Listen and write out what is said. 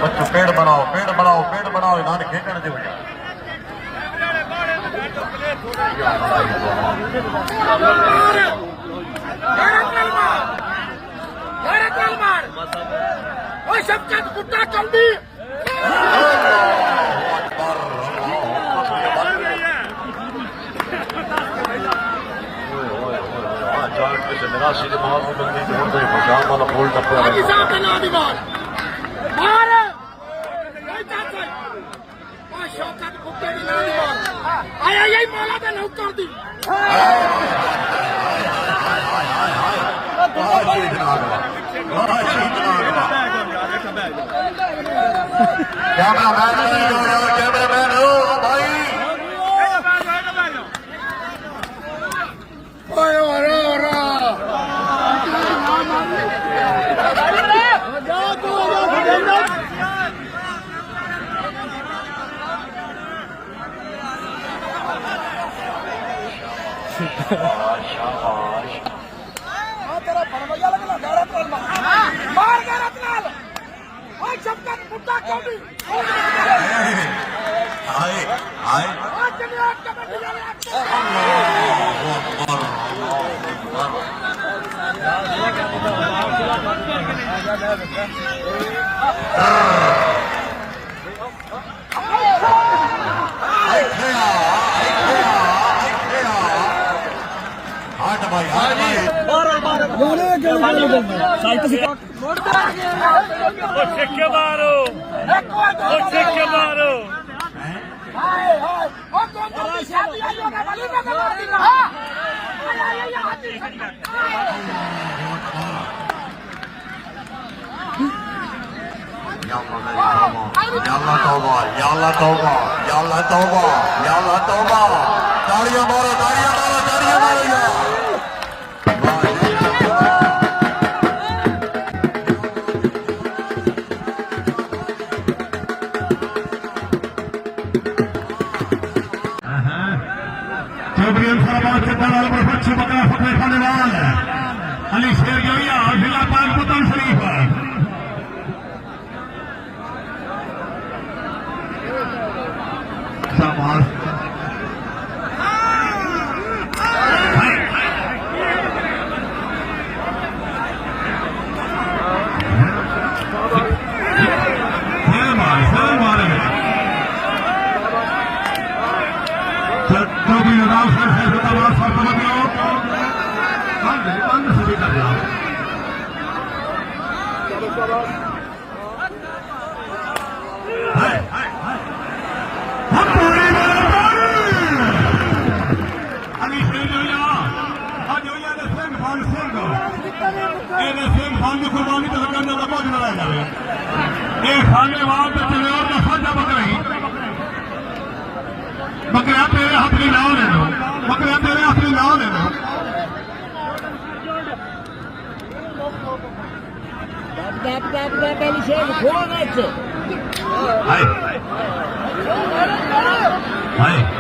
बच्चों पेड़ बनाओ पेड़ बनाओ पेड़ बनाओ इन्होंने खेकण दे भैया निराशी के माहौल में वाला बोल आया यही मौला दे नौ कर दी कैमरामैन हो भाई तेरा फरमैया लगला गैरत मार गैरत नाल ओए शफकत मुद्दा क्यों नहीं आए आए Yalla tauba, yalla tauba, yalla tauba, yalla tauba. Taaliyan maro, taaliyan maro, taaliyan maro ya. Chaudhary फरमान के दलाल पर बच्चे बकरा फतेह खाने वाले अली शेर जोया जिला पाक मुतन शरीफ शाबाश बकरिया तेरे अपनी नाव ले लो बकरिया तेरे अपनी नाव ले लो हाय हाय